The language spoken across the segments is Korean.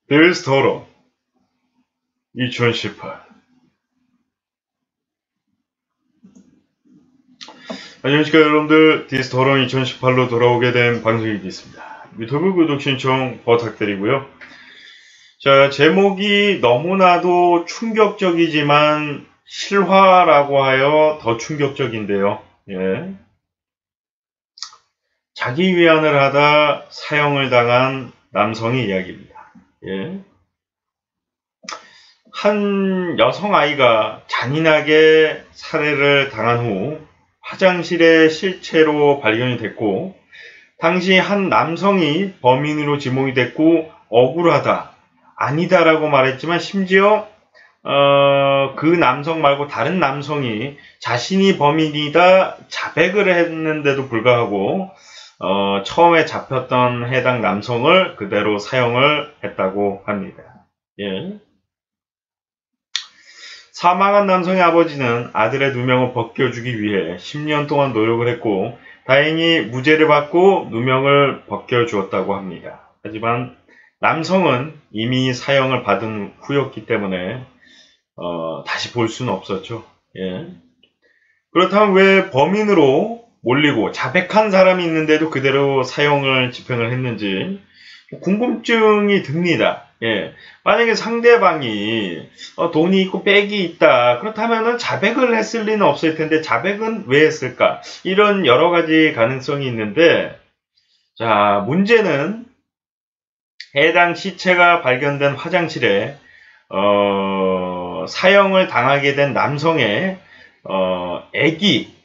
데일스 토론 2018. 안녕하십니까 여러분들, 디스 토론 2018로 돌아오게 된 방송이 있습니다. 유튜브 구독 신청 부탁드리고요. 자, 제목이 너무나도 충격적이지만 실화라고 하여 더 충격적인데요. 예. 자기 위안을 하다 사형을 당한 남성의 이야기입니다. 예. 한 여성 아이가 잔인하게 살해를 당한 후 화장실에 실체로 발견이 됐고, 당시 한 남성이 범인으로 지목이 됐고 억울하다, 아니다라고 말했지만 심지어 그 남성 말고 다른 남성이 자신이 범인이다 자백을 했는데도 불구하고 처음에 잡혔던 해당 남성을 그대로 사형을 했다고 합니다. 예. 사망한 남성의 아버지는 아들의 누명을 벗겨주기 위해 10년 동안 노력을 했고 다행히 무죄를 받고 누명을 벗겨주었다고 합니다. 하지만 남성은 이미 사형을 받은 후였기 때문에 다시 볼 수는 없었죠. 예. 그렇다면 왜 범인으로 몰리고 자백한 사람이 있는데도 그대로 사형을 집행을 했는지 궁금증이 듭니다. 예. 만약에 상대방이 돈이 있고 백이 있다, 그렇다면 자백을 했을 리는 없을 텐데 자백은 왜 했을까? 이런 여러 가지 가능성이 있는데, 자, 문제는 해당 시체가 발견된 화장실에 사형을 당하게 된 남성의 액이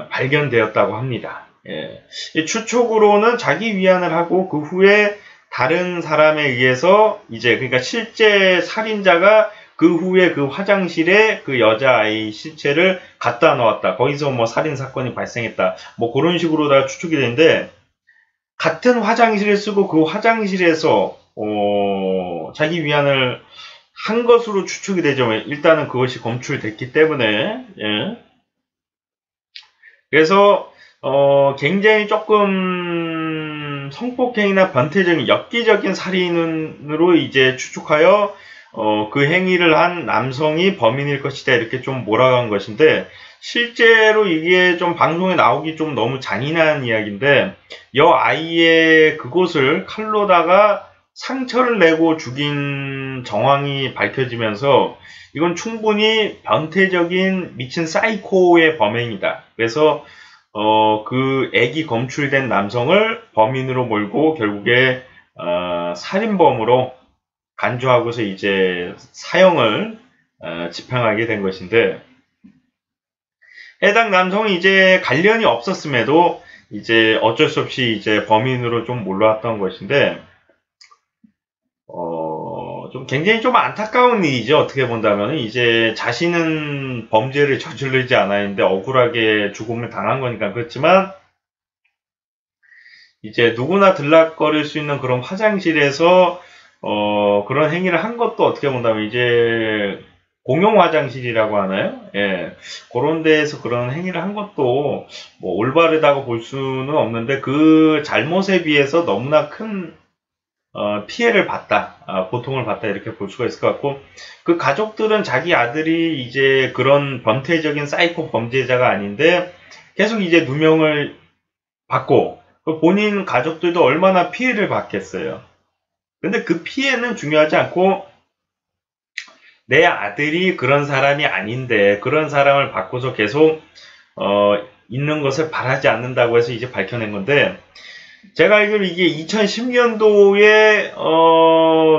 발견되었다고 합니다. 예. 추측으로는 자기 위안을 하고 그 후에 다른 사람에 의해서 그러니까 실제 살인자가 그 후에 그 화장실에 그 여자아이 시체를 갖다 놓았다, 거기서 뭐 살인사건이 발생했다, 뭐 그런 식으로 다 추측이 되는데, 같은 화장실을 쓰고 그 화장실에서 자기 위안을 한 것으로 추측이 되죠. 일단은 그것이 검출됐기 때문에. 예. 그래서 굉장히 조금 성폭행이나 변태적인 엽기적인 살인으로 이제 추측하여 그 행위를 한 남성이 범인일 것이다, 이렇게 좀 몰아간 것인데, 실제로 이게 좀 방송에 나오기 좀 너무 잔인한 이야기인데, 여아이의 그곳을 칼로다가 상처를 내고 죽인 정황이 밝혀지면서 이건 충분히 변태적인 미친 사이코의 범행이다. 그래서 그 액이 검출된 남성을 범인으로 몰고 결국에 살인범으로 간주하고서 이제 사형을 집행하게 된 것인데, 해당 남성이 이제 관련이 없었음에도 이제 어쩔 수 없이 이제 범인으로 좀 몰려왔던 것인데, 좀 굉장히 좀 안타까운 일이죠. 어떻게 본다면 이제 자신은 범죄를 저지르지 않았는데 억울하게 죽음을 당한 거니까. 그렇지만 이제 누구나 들락거릴 수 있는 그런 화장실에서 그런 행위를 한 것도 어떻게 본다면 이제 공용 화장실이라고 하나요? 예. 그런 데에서 그런 행위를 한 것도 뭐 올바르다고 볼 수는 없는데, 그 잘못에 비해서 너무나 큰 피해를 봤다, 고통을 받다, 이렇게 볼 수가 있을 것 같고, 그 가족들은 자기 아들이 이제 그런 변태적인 사이코 범죄자가 아닌데 계속 이제 누명을 받고, 본인 가족들도 얼마나 피해를 받겠어요. 근데 그 피해는 중요하지 않고, 내 아들이 그런 사람이 아닌데 그런 사람을 받고서 계속 있는 것을 바라지 않는다고 해서 이제 밝혀낸 건데, 제가 알기로 이게 2010년도에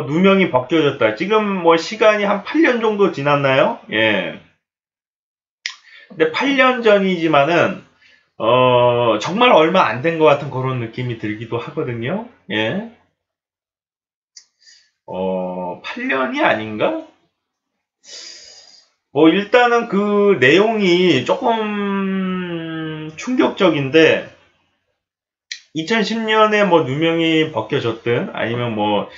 누명이 벗겨졌다. 지금 뭐 시간이 한 8년 정도 지났나요? 예. 근데 8년 전이지만은 정말 얼마 안 된 것 같은 그런 느낌이 들기도 하거든요. 예. 8년이 아닌가? 뭐 일단은 그 내용이 조금 충격적인데, 2010년에 뭐 누명이 벗겨졌든 아니면 뭐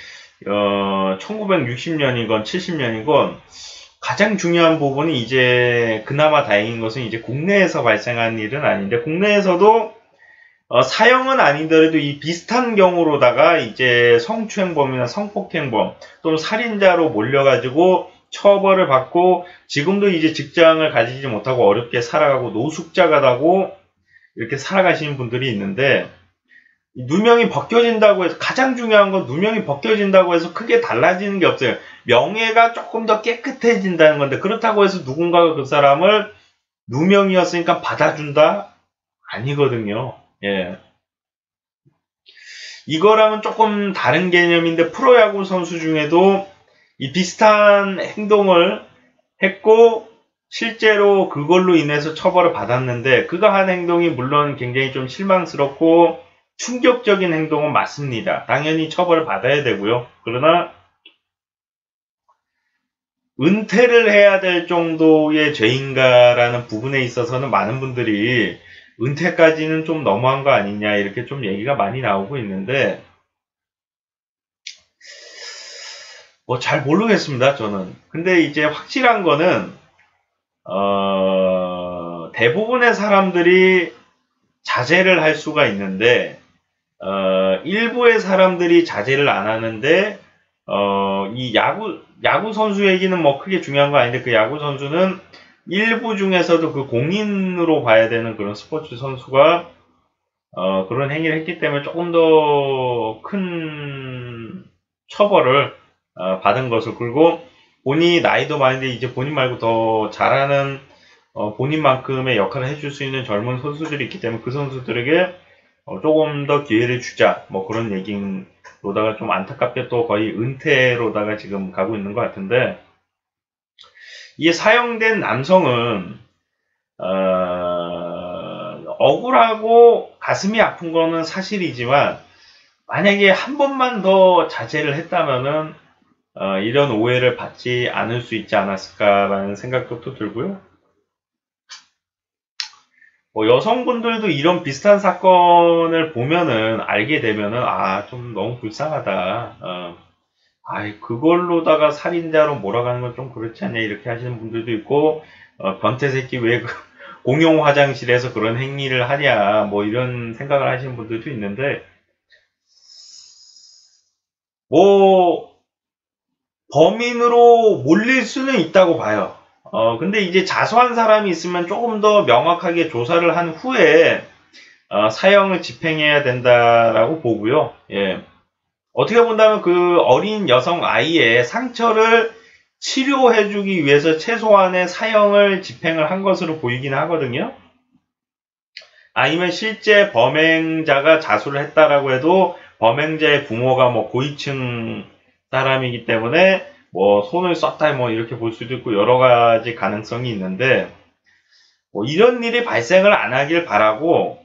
1960년이건 70년이건 가장 중요한 부분이 이제 그나마 다행인 것은 이제 국내에서 발생한 일은 아닌데, 국내에서도 사형은 아니더라도 이 비슷한 경우로다가 이제 성추행범이나 성폭행범 또는 살인자로 몰려가지고 처벌을 받고 지금도 이제 직장을 가지지 못하고 어렵게 살아가고 노숙자가 되고 이렇게 살아가시는 분들이 있는데 누명이 벗겨진다고 해서 가장 중요한 건 누명이 벗겨진다고 해서 크게 달라지는 게 없어요. 명예가 조금 더 깨끗해진다는 건데 그렇다고 해서 누군가가 그 사람을 누명이었으니까 받아준다? 아니거든요. 예. 이거랑은 조금 다른 개념인데 프로야구 선수 중에도 이 비슷한 행동을 했고 실제로 그걸로 인해서 처벌을 받았는데 그가 한 행동이 물론 굉장히 좀 실망스럽고 충격적인 행동은 맞습니다. 당연히 처벌을 받아야 되고요. 그러나 은퇴를 해야 될 정도의 죄인가라는 부분에 있어서는 많은 분들이 은퇴까지는 좀 너무한 거 아니냐 이렇게 좀 얘기가 많이 나오고 있는데 뭐 잘 모르겠습니다. 저는. 근데 이제 확실한 거는 대부분의 사람들이 자제를 할 수가 있는데 일부의 사람들이 자제를 안 하는데 이 야구 선수 얘기는 뭐 크게 중요한 거 아닌데 그 야구 선수는 일부 중에서도 그 공인으로 봐야 되는 그런 스포츠 선수가 그런 행위를 했기 때문에 조금 더 큰 처벌을 받은 것을 그리고 본인이 나이도 많은데 이제 본인 말고 더 잘하는 본인만큼의 역할을 해줄 수 있는 젊은 선수들이 있기 때문에 그 선수들에게 조금 더 기회를 주자 뭐 그런 얘기로다가 좀 안타깝게 또 거의 은퇴로다가 지금 가고 있는 것 같은데 이게 사형된 남성은 억울하고 가슴이 아픈 거는 사실이지만 만약에 한 번만 더 자제를 했다면은 이런 오해를 받지 않을 수 있지 않았을까라는 생각도 또 들고요. 뭐 여성분들도 이런 비슷한 사건을 보면은 알게 되면은 좀 너무 불쌍하다. 그걸로다가 살인자로 몰아가는 건 좀 그렇지 않냐 이렇게 하시는 분들도 있고 변태 새끼 왜 공용 화장실에서 그런 행위를 하냐 뭐 이런 생각을 하시는 분들도 있는데 뭐 범인으로 몰릴 수는 있다고 봐요. 근데 이제 자수한 사람이 있으면 조금 더 명확하게 조사를 한 후에 사형을 집행해야 된다라고 보고요. 예. 어떻게 본다면 그 어린 여성 아이의 상처를 치료해주기 위해서 최소한의 사형을 집행을 한 것으로 보이긴 하거든요. 아니면 실제 범행자가 자수를 했다라고 해도 범행자의 부모가 뭐 고위층 사람이기 때문에 뭐 손을 썼다 뭐 이렇게 볼 수도 있고 여러 가지 가능성이 있는데 뭐 이런 일이 발생을 안 하길 바라고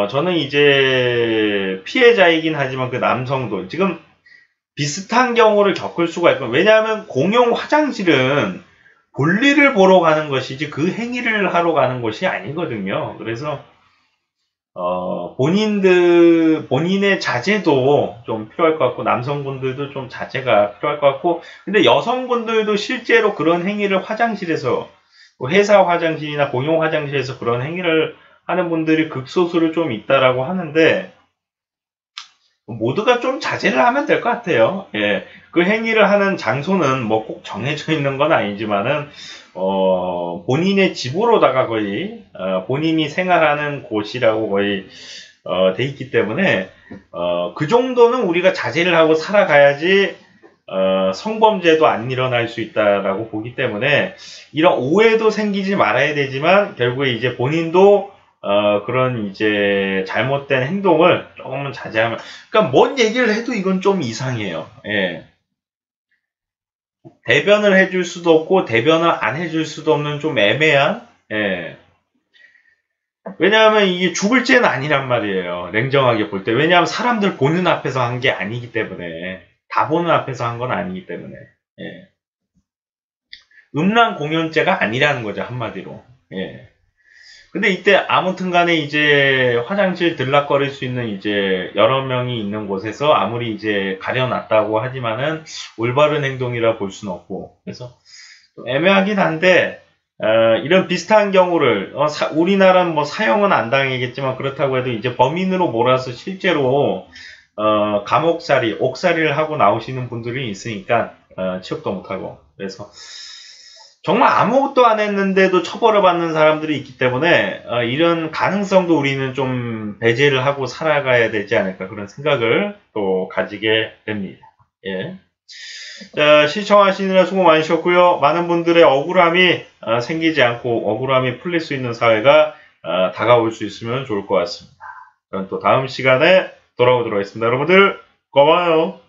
저는 이제 피해자이긴 하지만 그 남성도 지금 비슷한 경우를 겪을 수가 있고 왜냐하면 공용 화장실은 볼일을 보러 가는 것이지 그 행위를 하러 가는 것이 아니거든요. 그래서 본인의 자제도 좀 필요할 것 같고, 남성분들도 좀 자제가 필요할 것 같고, 근데 여성분들도 실제로 그런 행위를 화장실에서, 회사 화장실이나 공용 화장실에서 그런 행위를 하는 분들이 극소수로 좀 있다라고 하는데, 모두가 좀 자제를 하면 될 것 같아요. 예. 그 행위를 하는 장소는 뭐 꼭 정해져 있는 건 아니지만은, 본인의 집으로다가 거의, 본인이 생활하는 곳이라고 거의, 돼 있기 때문에, 그 정도는 우리가 자제를 하고 살아가야지, 성범죄도 안 일어날 수 있다라고 보기 때문에, 이런 오해도 생기지 말아야 되지만, 결국에 이제 본인도, 그런 이제 잘못된 행동을 조금은 자제하면, 그러니까 뭔 얘기를 해도 이건 좀 이상해요. 예. 대변을 해줄 수도 없고 대변을 안 해줄 수도 없는 좀 애매한. 예. 왜냐하면 이게 죽을 죄는 아니란 말이에요. 냉정하게 볼 때. 왜냐하면 사람들 보는 앞에서 한 게 아니기 때문에. 다 보는 앞에서 한 건 아니기 때문에. 예. 음란 공연죄가 아니라는 거죠, 한마디로. 예. 근데 이때 아무튼 간에 이제 화장실 들락거릴 수 있는 이제 여러 명이 있는 곳에서 아무리 이제 가려놨다고 하지만은 올바른 행동이라 볼 수는 없고. 그래서 좀 애매하긴 한데, 이런 비슷한 경우를 우리나라는 뭐 사형은 안 당하겠지만 그렇다고 해도 이제 범인으로 몰아서 실제로 감옥살이, 옥살이를 하고 나오시는 분들이 있으니까 취업도 못하고 그래서 정말 아무것도 안 했는데도 처벌을 받는 사람들이 있기 때문에 이런 가능성도 우리는 좀 배제를 하고 살아가야 되지 않을까 그런 생각을 또 가지게 됩니다. 예. 자, 시청하시느라 수고 많으셨고요. 많은 분들의 억울함이 생기지 않고 억울함이 풀릴 수 있는 사회가 다가올 수 있으면 좋을 것 같습니다. 저는 또 다음 시간에 돌아오도록 하겠습니다. 여러분들 고마워요.